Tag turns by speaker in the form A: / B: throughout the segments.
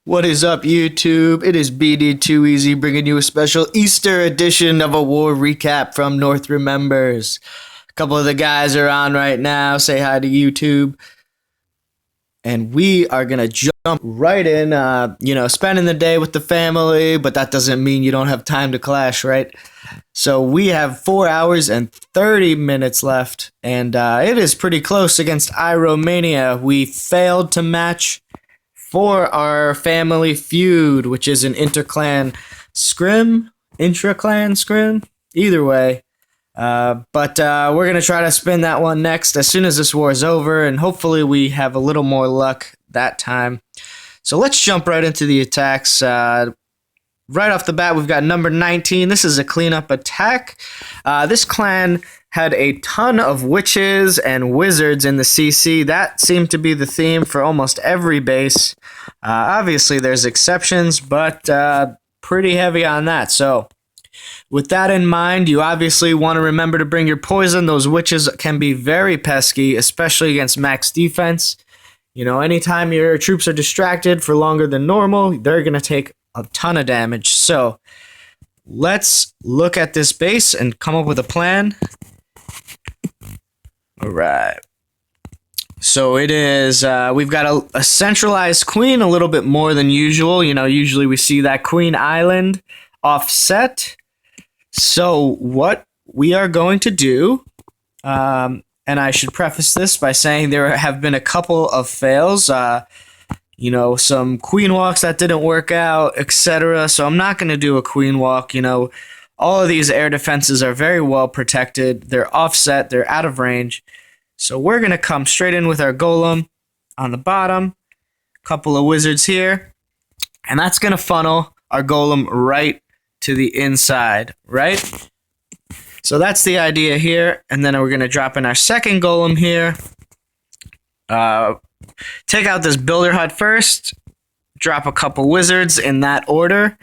A: What is up, YouTube? It is BD2Easy bringing you a special Easter edition of a war recap from North Remembers. A couple of the guys are on right now. Say hi to YouTube. And we are going to jump right in, spending the day with the family, but that doesn't mean you don't have time to clash, right? So we have 4 hours and 30 minutes left, and it is pretty close against Iromania. We failed to match for our family feud, which is an interclan scrim, intra-clan scrim, either way. But we're going to try to spin that one next as soon as this war is over, and hopefully we have a little more luck that time. So let's jump right into the attacks. Right off the bat, we've got number 19. This is a cleanup attack. This clan had a ton of witches and wizards in the CC. That seemed to be the theme for almost every base. Obviously, there's exceptions, but pretty heavy on that. So with that in mind, you obviously want to remember to bring your poison. Those witches can be very pesky, especially against max defense. You know, anytime your troops are distracted for longer than normal, they're going to take a ton of damage. So let's look at this base and come up with a plan. All right. So it is, we've got a centralized queen, a little bit more than usual. You know, usually we see that queen island offset. So what we are going to do, and I should preface this by saying there have been a couple of fails, some queen walks that didn't work out, etc. So I'm not going to do a queen walk. You know, all of these air defenses are very well protected. They're offset. They're out of range. So we're going to come straight in with our golem on the bottom. Couple of wizards here. And that's going to funnel our golem right to the inside, right? So that's the idea here. And then we're going to drop in our second golem here. Take out this builder hut first. Drop a couple wizards in that order.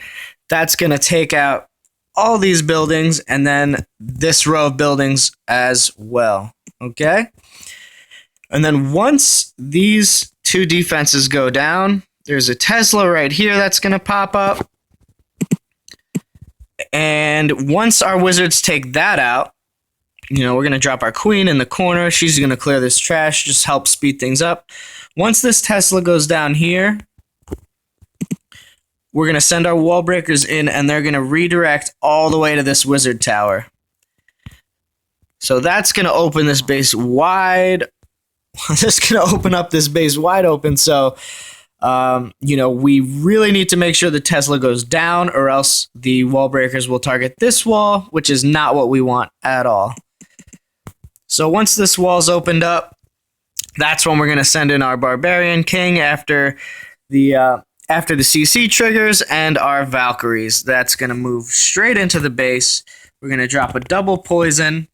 A: That's going to take out all these buildings and then this row of buildings as well. Okay? And then once these two defenses go down, there's a Tesla right here that's going to pop up. And once our wizards take that out, we're going to drop our queen in the corner. She's going to clear this trash, just help speed things up. Once this Tesla goes down here, we're going to send our wall breakers in, and they're going to redirect all the way to this wizard tower. So that's going to open this base wide. Just going to open up this base wide open. So, we really need to make sure the Tesla goes down, or else the wall breakers will target this wall, which is not what we want at all. So once this wall's opened up, that's when we're going to send in our barbarian king after the CC triggers and our valkyries. That's going to move straight into the base. We're going to drop a double poison.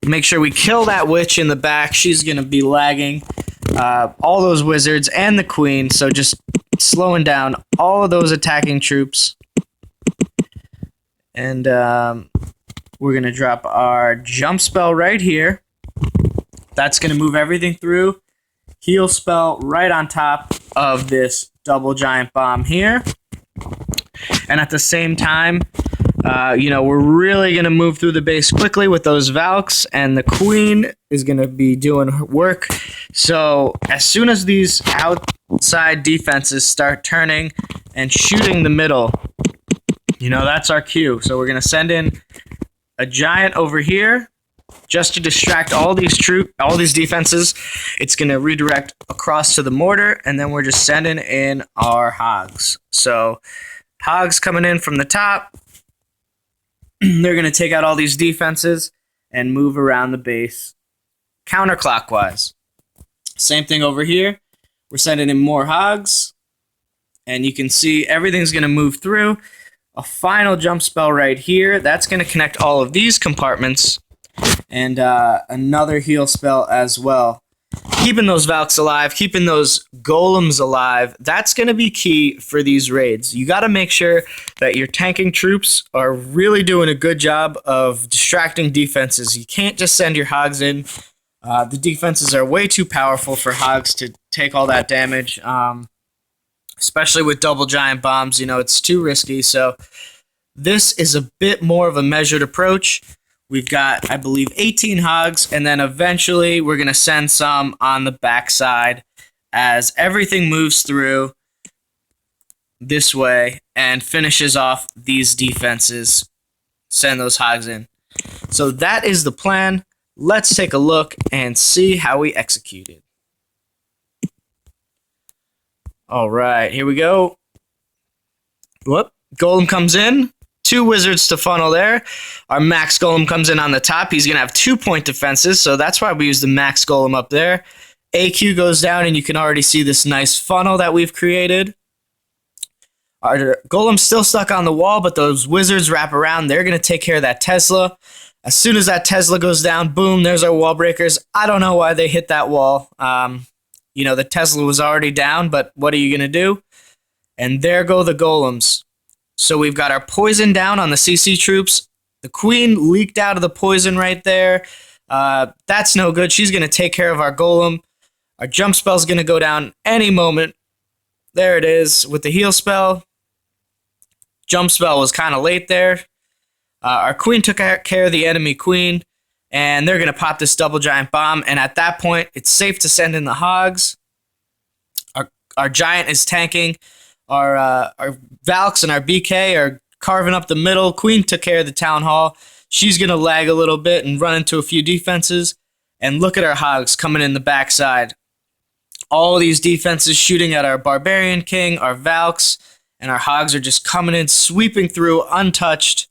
A: Make sure we kill that witch in the back. She's going to be lagging all those wizards and the queen. So just slowing down all of those attacking troops. And we're going to drop our jump spell right here. That's going to move everything through. Heal spell right on top of this double giant bomb here. And at the same time, we're really going to move through the base quickly with those Valks, and the queen is going to be doing her work. So as soon as these outside defenses start turning and shooting the middle, that's our cue. So we're going to send in a giant over here just to distract all these defenses. It's going to redirect across to the mortar, and then we're just sending in our hogs. So hogs coming in from the top. They're going to take out all these defenses and move around the base counterclockwise. Same thing over here. We're sending in more hogs, and you can see everything's going to move through. A final jump spell right here. That's going to connect all of these compartments, and another heal spell as well. Keeping those Valks alive, keeping those golems alive, that's going to be key for these raids. You got to make sure that your tanking troops are really doing a good job of distracting defenses. You can't just send your hogs in. The defenses are way too powerful for hogs to take all that damage. especially with double giant bombs. You know, it's too risky. So this is a bit more of a measured approach. We've got, I believe, 18 hogs, and then eventually we're going to send some on the backside as everything moves through this way and finishes off these defenses. Send those hogs in. So that is the plan. Let's take a look and see how we executed. All right, here we go. Whoop. Golem comes in. 2 wizards to funnel there. Our max golem comes in on the top. He's going to have 2-point defenses, so that's why we use the max golem up there. AQ goes down, and you can already see this nice funnel that we've created. Our golem's still stuck on the wall, but those wizards wrap around. They're going to take care of that Tesla. As soon as that Tesla goes down, boom, there's our wall breakers. I don't know why they hit that wall. You know, the Tesla was already down, but what are you going to do? And there go the golems. So we've got our poison down on the CC troops. The queen leaked out of the poison right there. That's no good. She's going to take care of our golem. Our jump spell's going to go down any moment. There it is with the heal spell. Jump spell was kind of late there. Our queen took care of the enemy queen, and they're going to pop this double giant bomb. And at that point, it's safe to send in the hogs. Our giant is tanking. Our Valks and our BK are carving up the middle. Queen took care of the town hall. She's going to lag a little bit and run into a few defenses. And look at our hogs coming in the backside. All these defenses shooting at our barbarian king, our Valks, and our hogs are just coming in, sweeping through untouched.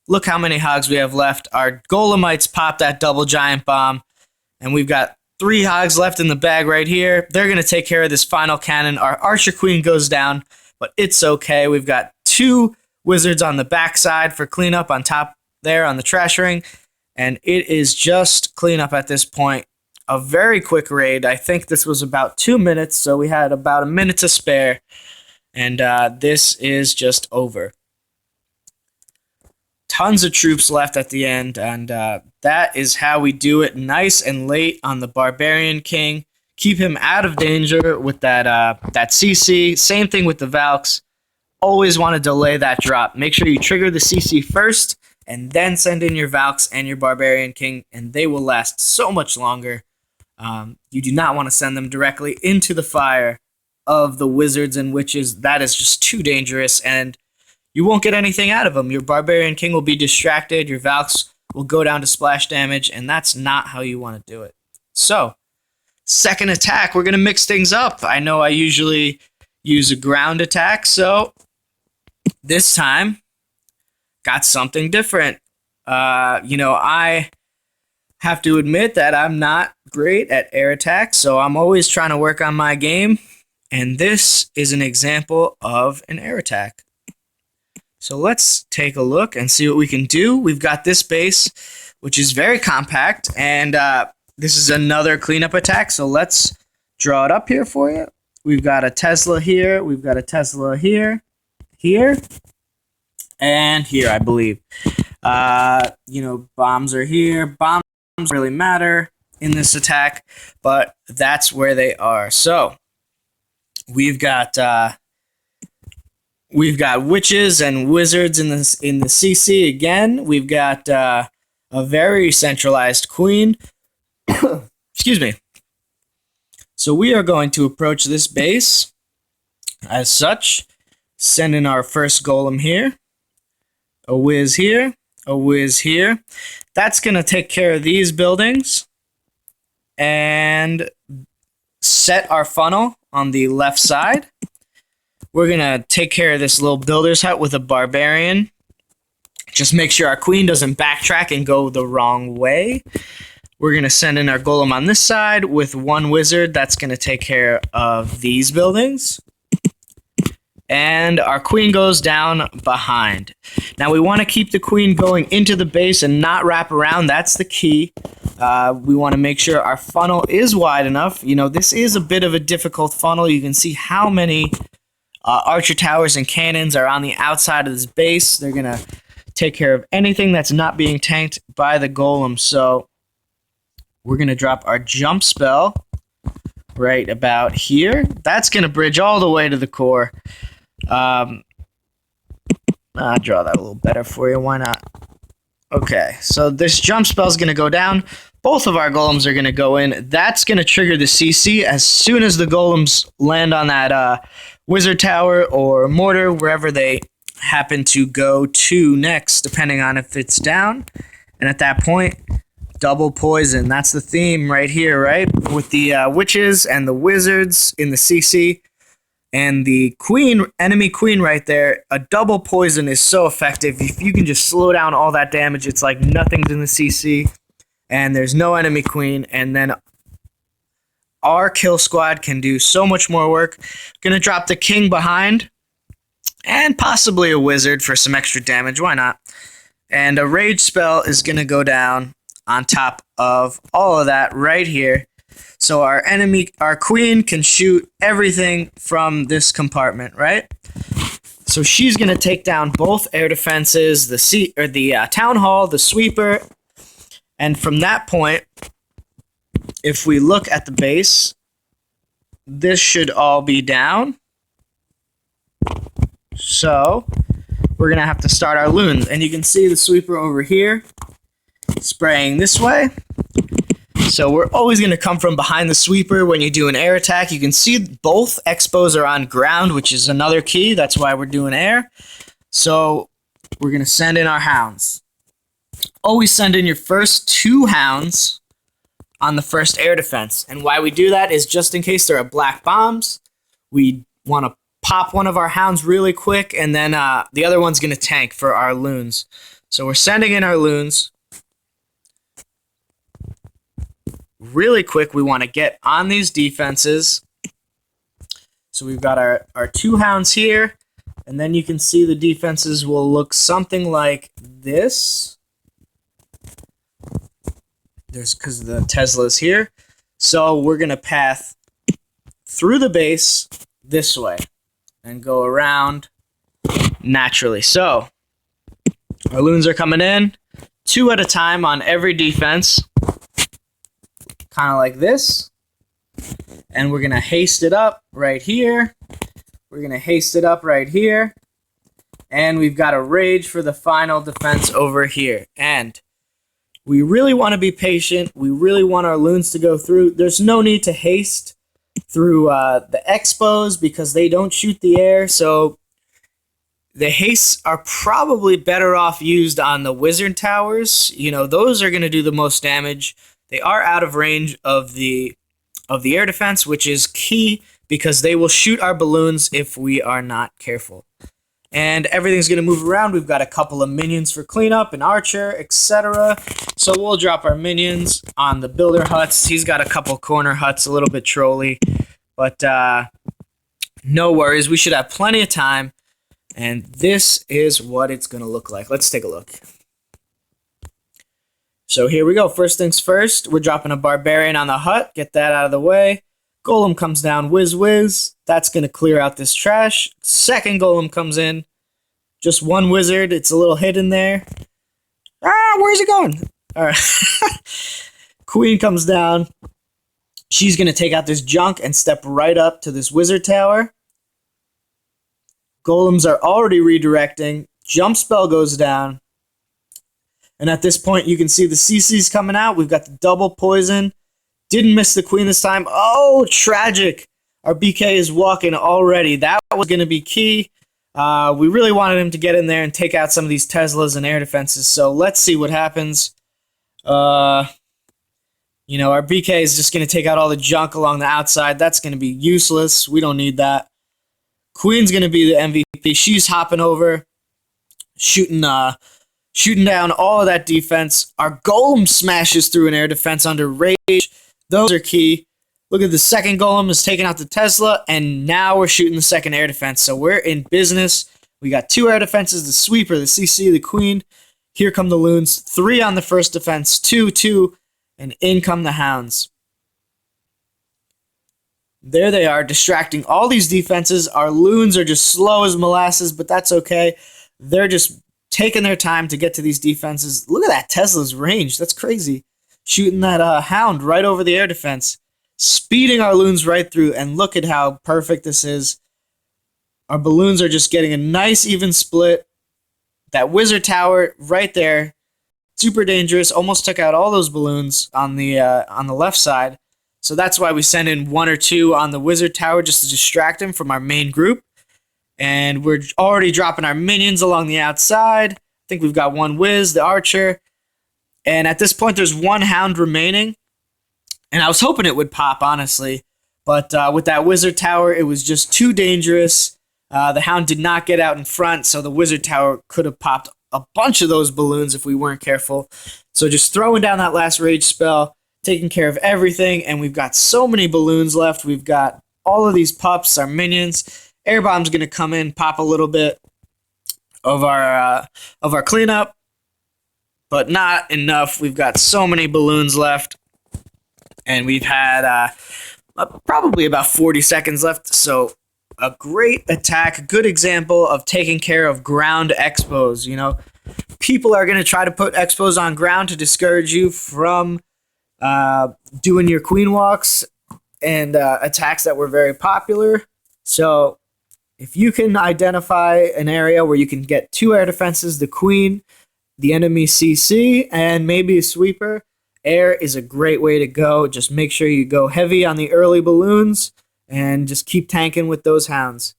A: Look how many hogs we have left. Our golemites popped that double giant bomb. And we've got 3 hogs left in the bag right here. They're going to take care of this final cannon. Our archer queen goes down, but it's okay. We've got 2 wizards on the backside for cleanup on top there on the trash ring. And it is just cleanup at this point. A very quick raid. I think this was about 2 minutes, so we had about a minute to spare. And this is just over. Tons of troops left at the end, and that is how we do it. Nice and late on the Barbarian King. Keep him out of danger with that CC. Same thing with the Valks. Always want to delay that drop. Make sure you trigger the CC first, and then send in your Valks and your Barbarian King, and they will last so much longer. You do not want to send them directly into the fire of the wizards and witches. That is just too dangerous, and you won't get anything out of them. Your Barbarian King will be distracted. Your Valks will go down to splash damage, and that's not how you want to do it. So, second attack, we're going to mix things up. I know I usually use a ground attack, so this time, got something different. You know, I have to admit that I'm not great at air attacks, so I'm always trying to work on my game, and this is an example of an air attack. So let's take a look and see what we can do. We've got this base, which is very compact, and this is another cleanup attack, so let's draw it up here for you. We've got a Tesla here, we've got a Tesla here, and here, I believe. You know, bombs are here. Bombs don't really matter in this attack, but that's where they are. So, we've got witches and wizards in the CC again. We've got a very centralized queen. Excuse me. So we are going to approach this base as such. Send in our first golem here. A whiz here. A whiz here. That's going to take care of these buildings. And set our funnel on the left side. We're going to take care of this little builder's hut with a barbarian. Just make sure our queen doesn't backtrack and go the wrong way. We're going to send in our golem on this side with 1 wizard. That's going to take care of these buildings. And our queen goes down behind. Now we want to keep the queen going into the base and not wrap around. That's the key. We want to make sure our funnel is wide enough. You know, this is a bit of a difficult funnel. You can see how many archer towers and cannons are on the outside of this base. They're going to take care of anything that's not being tanked by the golem. So we're going to drop our jump spell right about here. That's going to bridge all the way to the core. I'll draw that a little better for you. Why not? Okay, so this jump spell is going to go down. Both of our golems are going to go in. That's going to trigger the CC as soon as the golems land on that wizard tower or mortar, wherever they happen to go to next, depending on if it's down. And at that point, double poison. That's the theme right here, right? With the witches and the wizards in the CC. And the queen, enemy queen right there, a double poison is so effective. If you can just slow down all that damage, it's like nothing's in the CC. And there's no enemy queen. And then our kill squad can do so much more work. Gonna drop the king behind. And possibly a wizard for some extra damage. Why not? And a rage spell is gonna go down on top of all of that right here. So our queen can shoot everything from this compartment, right? So she's going to take down both air defenses, the town hall, the sweeper, and from that point, if we look at the base, this should all be down. So we're going to have to start our loons, and you can see the sweeper over here spraying this way. So we're always going to come from behind the sweeper when you do an air attack. You can see both expos are on ground, which is another key. That's why we're doing air. So we're going to send in our hounds. Always send in your first 2 hounds on the first air defense. And why we do that is just in case there are black bombs. We want to pop one of our hounds really quick, and then the other one's going to tank for our loons. So we're sending in our loons. Really quick, we want to get on these defenses. So we've got our 2 hounds here, and then you can see the defenses will look something like this. There's because the Tesla's here. So we're going to path through the base this way and go around naturally. So our loons are coming in 2 at a time on every defense. Kind of like this. And we're going to haste it up right here. We're going to haste it up right here. And we've got a rage for the final defense over here. And we really want to be patient. We really want our loons to go through. There's no need to haste through the expos because they don't shoot the air. So the hastes are probably better off used on the wizard towers. You know, those are going to do the most damage. They are out of range of the air defense, which is key because they will shoot our balloons if we are not careful. And everything's going to move around. We've got a couple of minions for cleanup, an archer, etc. So we'll drop our minions on the builder huts. He's got a couple corner huts, a little bit trolly. But no worries. We should have plenty of time. And this is what it's going to look like. Let's take a look. So here we go. First things first, we're dropping a barbarian on the hut. Get that out of the way. Golem comes down, whiz whiz. That's going to clear out this trash. Second golem comes in. Just one wizard. It's a little hidden there. Where's it going? All right. Queen comes down. She's going to take out this junk and step right up to this wizard tower. Golems are already redirecting. Jump spell goes down. And at this point, you can see the CC's coming out. We've got the double poison. Didn't miss the queen this time. Oh, tragic. Our BK is walking already. That was going to be key. We really wanted him to get in there and take out some of these Teslas and air defenses. So let's see what happens. Our BK is just going to take out all the junk along the outside. That's going to be useless. We don't need that. Queen's going to be the MVP. She's hopping over, shooting down all of that defense. Our golem smashes through an air defense under rage. Those are key. Look at the second golem is taking out the Tesla, and now we're shooting the second air defense. So we're in business. We got 2 air defenses, the sweeper, the CC, the queen. Here come the loons. 3 on the first defense, 2, and in come the hounds. There they are, distracting all these defenses. Our loons are just slow as molasses, but that's okay. They're just taking their time to get to these defenses. Look at that Tesla's range. That's crazy. Shooting that hound right over the air defense. speeding our loons right through, and look at how perfect this is. Our balloons are just getting a nice even split. That wizard tower right there, super dangerous. Almost took out all those balloons on the left side. So that's why we send in 1 or 2 on the wizard tower just to distract him from our main group. And we're already dropping our minions along the outside. I think we've got 1 whiz, the archer. And at this point, there's 1 hound remaining. And I was hoping it would pop, honestly. But with that wizard tower, it was just too dangerous. The hound did not get out in front, so the wizard tower could have popped a bunch of those balloons if we weren't careful. So just throwing down that last rage spell, taking care of everything, and we've got so many balloons left. We've got all of these pups, our minions. Air bomb's gonna come in, pop a little bit of our cleanup, but not enough. We've got so many balloons left, and we've had probably about 40 seconds left. So a great attack, a good example of taking care of ground expos. You know, people are gonna try to put expos on ground to discourage you from doing your queen walks and attacks that were very popular. So if you can identify an area where you can get 2 air defenses, the queen, the enemy CC, and maybe a sweeper, air is a great way to go. Just make sure you go heavy on the early balloons and just keep tanking with those hounds.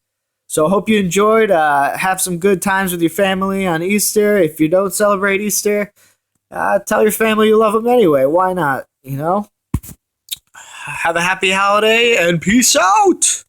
A: So I hope you enjoyed. Have some good times with your family on Easter. If you don't celebrate Easter, tell your family you love them anyway. Why not? You know? Have a happy holiday and peace out!